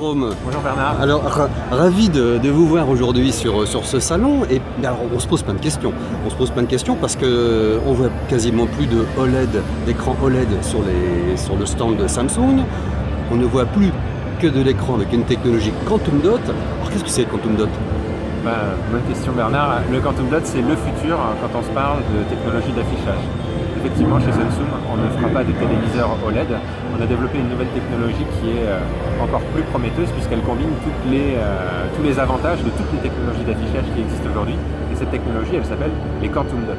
Jérôme. Bonjour Bernard. Alors, ravi de vous voir aujourd'hui sur ce salon. Et alors, on se pose plein de questions. On se pose plein de questions parce qu'on voit quasiment plus de OLED, d'écran OLED sur le stand de Samsung. On ne voit plus que de l'écran avec une technologie Quantum Dot. Alors, qu'est-ce que c'est le Quantum Dot? Bonne question Bernard. Le Quantum Dot, c'est le futur quand on se parle de technologie d'affichage. Effectivement, chez Samsung, on ne fera pas de téléviseur OLED. On a développé une nouvelle technologie qui est encore plus prometteuse puisqu'elle combine tous les avantages de toutes les technologies d'affichage qui existent aujourd'hui. Et cette technologie, elle s'appelle les Quantum Dot.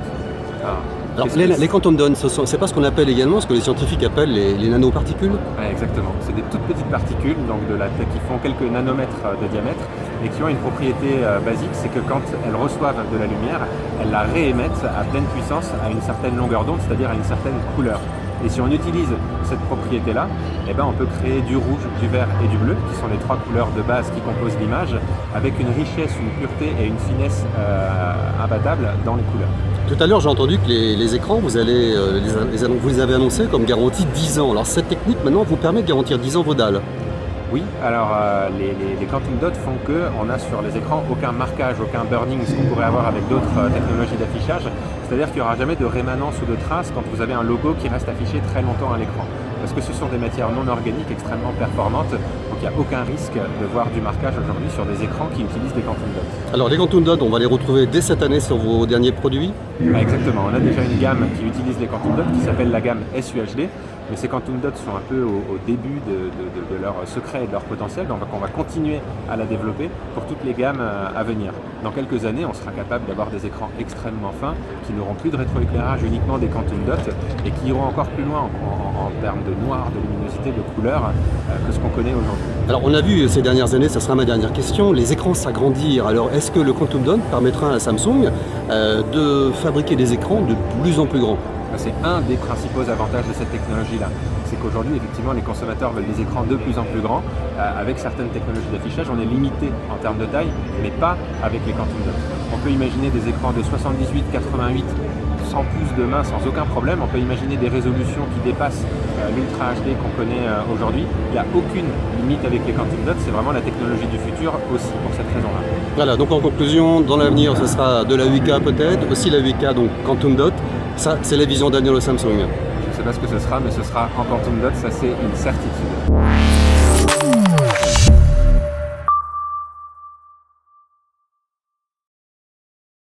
Alors, les Quantum Dots, c'est pas ce qu'on appelle également, ce que les scientifiques appellent les nanoparticules? Ouais, exactement. C'est des toutes petites particules qui font quelques nanomètres de diamètre et qui ont une propriété basique, c'est que quand elles reçoivent de la lumière, elles la réémettent à pleine puissance à une certaine longueur d'onde, c'est-à-dire à une certaine couleur. Et si on utilise cette propriété-là, on peut créer du rouge, du vert et du bleu, qui sont les trois couleurs de base qui composent l'image, avec une richesse, une pureté et une finesse imbattables dans les couleurs. Tout à l'heure, j'ai entendu que les écrans, vous les avez annoncés comme garantie 10 ans. Alors, cette technique, maintenant, vous permet de garantir 10 ans vos dalles. Oui, alors les Quantum Dots font qu'on a sur les écrans aucun marquage, aucun burning, ce qu'on pourrait avoir avec d'autres technologies d'affichage. C'est-à-dire qu'il n'y aura jamais de rémanence ou de traces quand vous avez un logo qui reste affiché très longtemps à l'écran. Parce que ce sont des matières non organiques extrêmement performantes, donc il n'y a aucun risque de voir du marquage aujourd'hui sur des écrans qui utilisent des Quantum Dots. Alors les Quantum Dots, on va les retrouver dès cette année sur vos derniers produits? Exactement, on a déjà une gamme qui utilise les Quantum Dots qui s'appelle la gamme SUHD, mais ces Quantum Dots sont un peu au début de leur secret et de leur potentiel, donc on va continuer à la développer pour toutes les gammes à venir. Dans quelques années, on sera capable d'avoir des écrans extrêmement fins qui n'auront plus de rétroéclairage, uniquement des Quantum Dots, et qui iront encore plus loin en termes de noir, de luminosité, de couleur que ce qu'on connaît aujourd'hui. Alors on a vu ces dernières années, ça sera ma dernière question, les écrans s'agrandir. Alors est-ce que le Quantum Dot permettra à Samsung de fabriquer des écrans de plus en plus grands? C'est un des principaux avantages de cette technologie-là. C'est qu'aujourd'hui, effectivement, les consommateurs veulent des écrans de plus en plus grands. Avec certaines technologies d'affichage, on est limité en termes de taille, mais pas avec les Quantum Dots. On peut imaginer des écrans de 78-88 sans pouces de main, sans aucun problème. On peut imaginer des résolutions qui dépassent l'Ultra HD qu'on connaît aujourd'hui. Il n'y a aucune limite avec les Quantum Dots. C'est vraiment la technologie du futur aussi pour cette raison-là. Voilà, donc en conclusion, dans l'avenir, ce sera de la 8K peut-être, aussi la 8K, donc Quantum Dot. Ça, c'est la vision d'avenir de Samsung. Je ne sais pas ce que ce sera, mais ce sera en Quantum Dot, ça c'est une certitude.